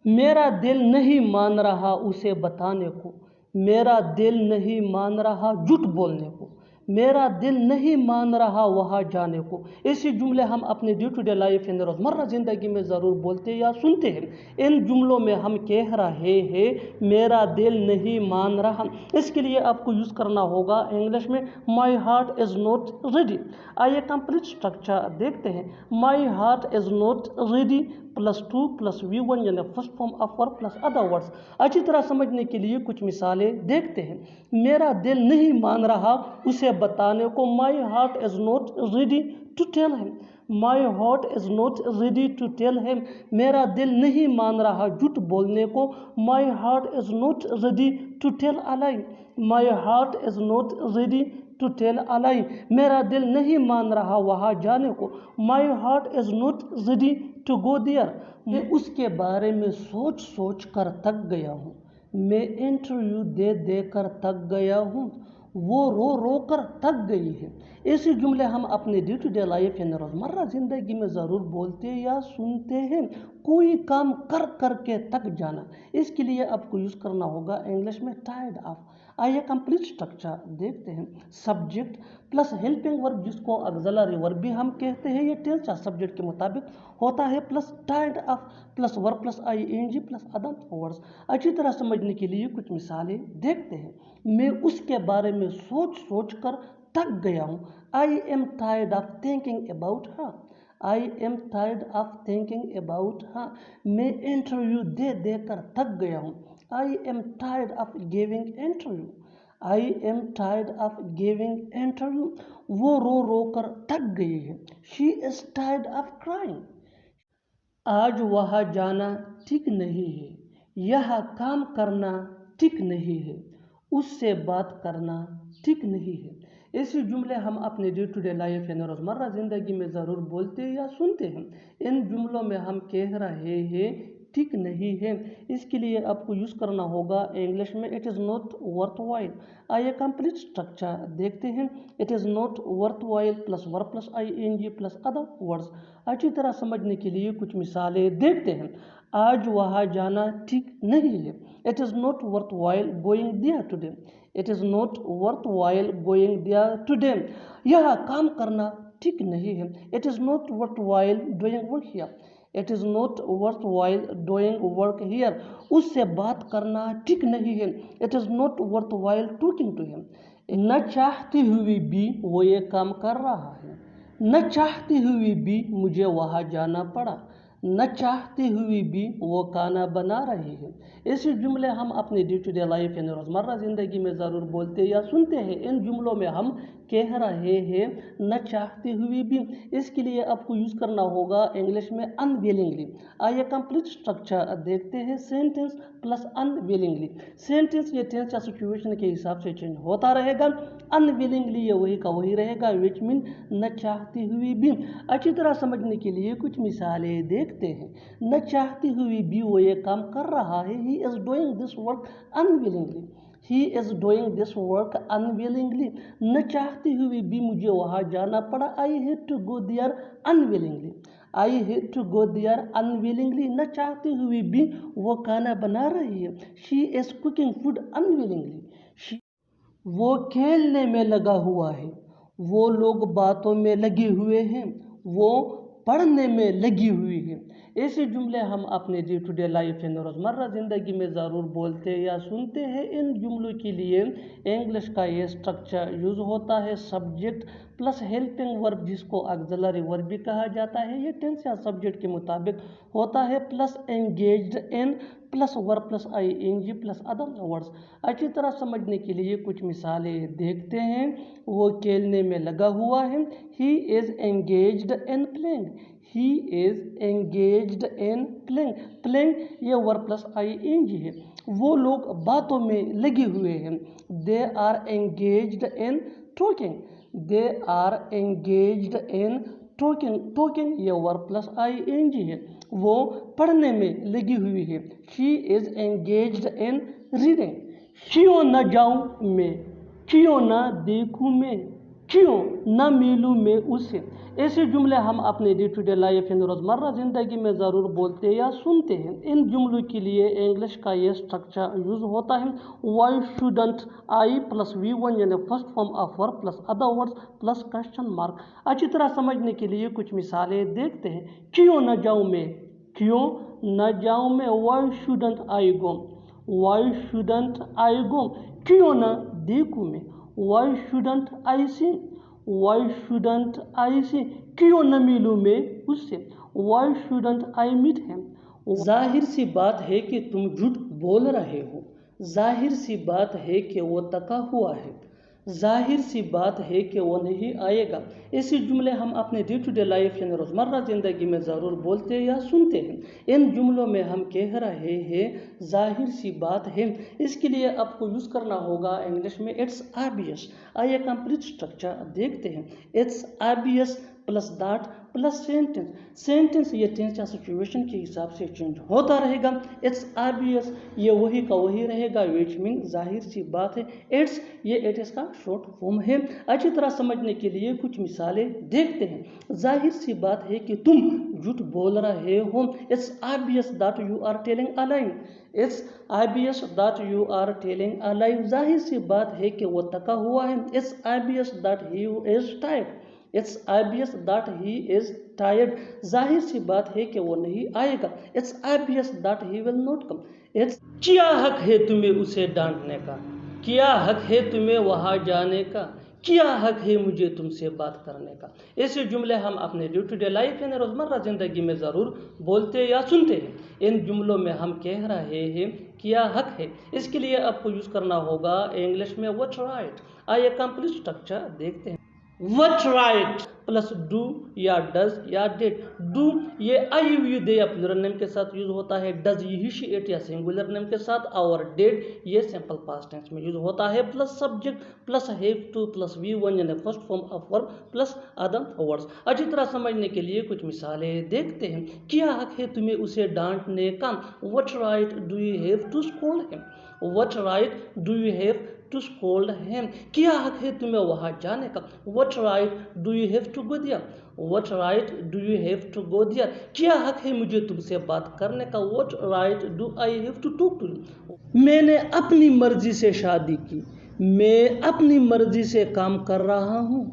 मेरा दिल नहीं मान रहा उसे बताने को, मेरा दिल नहीं मान रहा झूठ बोलने को, मेरा दिल नहीं मान रहा वहाँ जाने को। ऐसे जुमले हम अपने डे टू डे लाइफ इन रोज़मर्रा ज़िंदगी में ज़रूर बोलते या सुनते हैं। इन जुमलों में हम कह रहे हैं मेरा दिल नहीं मान रहा, इसके लिए आपको यूज़ करना होगा इंग्लिश में माई हार्ट इज़ नॉट रेडी। आइए कंप्लीट स्ट्रक्चर देखते हैं। माई heart is not ready +2 + V1 यानी first form of verb plus other words. अच्छी तरह समझने के लिए कुछ मिसालें देखते हैं। मेरा दिल नहीं मान रहा उसे बताने को, my heart is not ready to tell him. My heart is not ready to tell him, मेरा दिल नहीं मान रहा झूठ बोलने को, my heart is not ready to tell a lie. My heart is not ready to tell a lie, मेरा दिल नहीं मान रहा वहाँ जाने को, my heart is not ready to go there. मैं उसके बारे में सोच सोच कर थक गया हूँ, मैं इंटरव्यू दे दे कर थक गया हूँ, वो रो रो कर थक गई है। ऐसे जुमले हम अपने डे टू डे लाइफ यानी रोज़मर्रा ज़िंदगी में ज़रूर बोलते या सुनते हैं। कोई काम कर कर के थक जाना, इसके लिए आपको यूज़ करना होगा इंग्लिश में टायर्ड ऑफ। आइए कंप्लीट स्ट्रक्चर देखते हैं। सब्जेक्ट प्लस हेल्पिंग वर्ब जिसको ऑक्सिलरी वर्ब भी हम कहते हैं, ये टेंस या सब्जेक्ट के मुताबिक होता है, plus tired of plus verb plus ing plus other words. अच्छी तरह समझने के लिए कुछ मिसालें देखते हैं। मैं उसके बारे में सोच सोच कर थक गया हूँ, I am tired of thinking about her. I am tired of thinking about her, मैं इंटरव्यू दे दे कर थक गया हूँ, I am tired of giving interview. I am tired of giving interview, वो रो रो कर थक गई है, she is tired of crying. आज वहाँ जाना ठीक नहीं है, यह काम करना ठीक नहीं है, उससे बात करना ठीक नहीं है। ऐसे जुमले हम अपने डे टू डे लाइफ यानी रोज़मर्रा ज़िंदगी में ज़रूर बोलते या सुनते हैं। इन जुमलों में हम कह रहे हैं ठीक नहीं है, इसके लिए आपको यूज़ करना होगा इंग्लिश में it is not worth while. आइए कंप्लीट स्ट्रक्चर देखते हैं। It is not worth while plus verb plus ing plus other words. अच्छी तरह समझने के लिए कुछ मिसालें देखते हैं। आज वहाँ जाना ठीक नहीं है, it is not worth while going there today. It is not worth while going there today, यह काम करना ठीक नहीं है, it is not worth while doing work here. It is not worth while doing work here, उससे बात करना ठीक नहीं है, it is not worth while talking to him. न चाहते हुए भी वो ये काम कर रहा है, न चाहते हुए भी मुझे वहाँ जाना पड़ा, न चाहते हुए भी वो खाना बना रहे हैं। ऐसे जुमले हम अपने डे टू डे लाइफ यानी रोज़मर्रा ज़िंदगी में ज़रूर बोलते या सुनते हैं। इन जुमलों में हम कह रहे हैं न चाहते हुए भी, इसके लिए आपको यूज़ करना होगा इंग्लिश में अनविलिंगली। आइए कंप्लीट स्ट्रक्चर देखते हैं। Sentence plus unwillingly. सेंटेंस ये टेंस या सिचुएशन के हिसाब से चेंज होता रहेगा, अनविलिंगली ये वही का वही रहेगा, विच मीन न चाहते हुए भी। अच्छी तरह समझने के लिए कुछ मिसालें देखते हैं। न चाहते हुए भी वो ये काम कर रहा है, he is doing this work unwillingly. He is doing this work unwillingly. न चाहते हुए भी मुझे वहाँ जाना पड़ा, I had to go there unwillingly. I had to go there unwillingly. न चाहते हुए भी वो खाना बना रही है, she is cooking food unwillingly. वो खेलने में लगा हुआ है, वो लोग बातों में लगे हुए हैं, वो पढ़ने में लगी हुई है। ऐसे जुमले हम अपने डे टू डे लाइफ यानी रोज़मर्रा ज़िंदगी में ज़रूर बोलते या सुनते हैं। इन जुमलों के लिए इंग्लिश का ये स्ट्रक्चर यूज़ होता है। सब्जेक्ट प्लस हेल्पिंग वर्ब जिसको ऑक्सिलरी वर्ब भी कहा जाता है, ये टेंस या सब्जेक्ट के मुताबिक होता है, plus engaged in plus verb plus ing plus other words. अच्छी तरह समझने के लिए कुछ मिसालें देखते हैं। वो खेलने में लगा हुआ है, he is engaged in playing. He is engaged in playing. Playing ये वर्ब प्लस ing है। वो लोग बातों में लगे हुए हैं, they are engaged in talking. They are engaged in talking. Talking ये वर्ब प्लस ing है। वो पढ़ने में लगी हुई है, she is engaged in reading. क्यों न जाऊँ मैं, क्यों न देखूँ मैं, क्यों न मिलूँ मैं उससे। ऐसे जुमले हम अपने डे टू डे लाइफ यानी रोज़मर्रा ज़िंदगी में ज़रूर बोलते या सुनते हैं। इन जुमलों के लिए इंग्लिश का ये स्ट्रक्चर यूज़ होता है। वाई शुडंट आई प्लस V1 यानी first form of verb plus other words plus question mark. अच्छी तरह समझने के लिए कुछ मिसालें देखते हैं। क्यों न जाऊँ मैं, क्यों न जाऊँ मैं। Why shouldn't I go, why shouldn't I go. क्यों न देखूँ मैं। Why shouldn't I see, why shouldn't I see. क्यों न मिलूँ मैं उससे। Why shouldn't I meet him. जाहिर सी बात है कि तुम झूठ बोल रहे हो, जाहिर सी बात है कि वो तका हुआ है, जाहिर सी बात है कि वो नहीं आएगा। ऐसे जुमले हम अपने डे टू डे लाइफ यानी रोज़मर्रा ज़िंदगी में ज़रूर बोलते या सुनते हैं। इन जुमलों में हम कह रहे हैं जाहिर सी बात है, इसके लिए आपको यूज़ करना होगा इंग्लिश में इट्स ऑब्वियस। आइए कंप्लीट स्ट्रक्चर देखते हैं। It's obvious plus that plus sentence. Sentence ये टेंस या सिचुएशन के हिसाब से चेंज होता रहेगा। इट्स ऑब्वियस ये वही का वही रहेगा, विच मीन जाहिर सी बात है। इट्स ये इट इज का शॉर्ट फॉर्म है। अच्छी तरह समझने के लिए कुछ मिसालें देखते हैं। जाहिर सी बात है कि तुम झूठ बोल रहे हो। It's obvious that you are telling a lie, it's obvious that you are telling a lie. जाहिर सी बात है कि वो थका हुआ है। It's obvious that he is tired, it's obvious that he is tired. जाहिर सी बात है कि वो नहीं आएगा। It's obvious that he will not come. It's क्या हक है तुम्हें उसे डांटने का, क्या हक है तुम्हें वहां जाने का, क्या हक है मुझे तुमसे बात करने का। ऐसे जुमले हम अपने डे टू डे लाइफ यानी रोज़मर्रा ज़िंदगी में ज़रूर बोलते या सुनते हैं। इन जुमलों में हम कह रहे हैं क्या हक है, इसके लिए आपको यूज़ करना होगा इंग्लिश में व्हाट राइट। आइए कंप्लीट स्ट्रक्चर देखते हैं। व्हाट राइट प्लस डू या डज या डिड। डू ये आई यू दे या प्लूरल नेम के साथ यूज होता है। डज ये ही शी इट या सिंगुलर नेम के साथ। और डिड ये सिंपल पास्ट टेंस में यूज होता है। Plus subject plus have two plus V1 यानी first form of verb plus other words. अच्छी तरह समझने के लिए कुछ मिसालें देखते हैं। क्या हक है तुम्हें उसे डांटने का। What right do you have to scold him, what right do you have to scold him. क्या हक है तुम्हें वहां जाने का। What right do you have to go there, what right do you have to go there. क्या हक है मुझे तुमसे बात करने का। What right do I have to talk to you. मैंने अपनी मर्जी से शादी की, मैं अपनी मर्जी से काम कर रहा हूँ,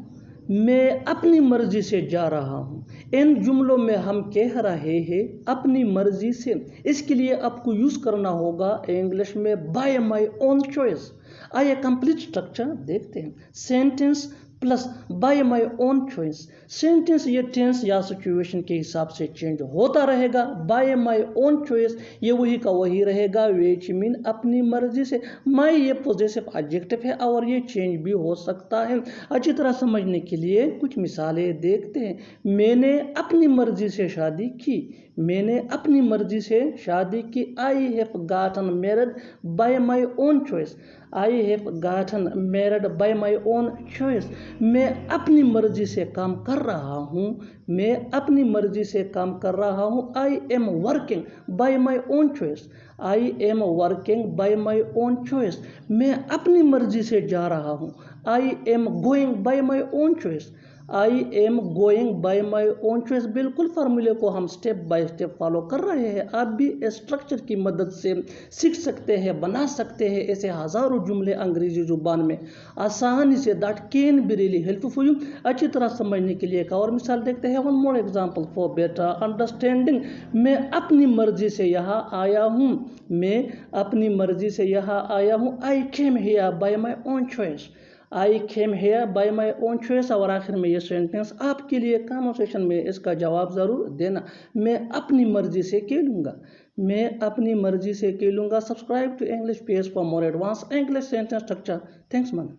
मैं अपनी मर्जी से जा रहा हूँ। इन जुमलों में हम कह रहे हैं अपनी मर्जी से, इसके लिए आपको यूज करना होगा इंग्लिश में बाय माई ओन चॉइस। आइए कंप्लीट स्ट्रक्चर देखते हैं। Sentence plus by my own choice. Sentence ये टेंस या सिचुएशन के हिसाब से चेंज होता रहेगा। बाय माई ओन चॉइस ये वही का वही रहेगा, विच मीन अपनी मर्जी से। माई ये पॉजेसिव एडजेक्टिव है और ये चेंज भी हो सकता है। अच्छी तरह समझने के लिए कुछ मिसालें देखते हैं। मैंने अपनी मर्जी से शादी की, मैंने अपनी मर्जी से शादी की। I have gotten married bye my own choice, I have gotten married bye my own choice. मैं अपनी मर्जी से काम कर रहा हूँ, मैं अपनी मर्जी से काम कर रहा हूँ। I am working bye my own choice, I am working bye my own choice. मैं अपनी मर्जी से जा रहा हूँ। I am going by my own choice, I am going by my own choice. बिल्कुल फार्मूले को हम स्टेप बाय स्टेप फॉलो कर रहे हैं। आप भी स्ट्रक्चर की मदद से सीख सकते हैं, बना सकते हैं ऐसे हज़ारों जुमले अंग्रेजी जुबान में आसानी से। That can be really helpful for you. अच्छी तरह समझने के लिए एक और मिसाल देखते हैं। One more example for better understanding. मैं अपनी मर्जी से यहाँ आया हूँ, मैं अपनी मर्जी से यहाँ आया हूँ। I came here by my own choice, I came here by my own choice. और आखिर में ये सेंटेंस आपके लिए कमेंट सेक्शन में इसका जवाब ज़रूर देना। मैं अपनी मर्जी से खेलूँगा, मैं अपनी मर्जी से खेलूँगा। Subscribe to English page for more advance English sentence structure. Thanks man.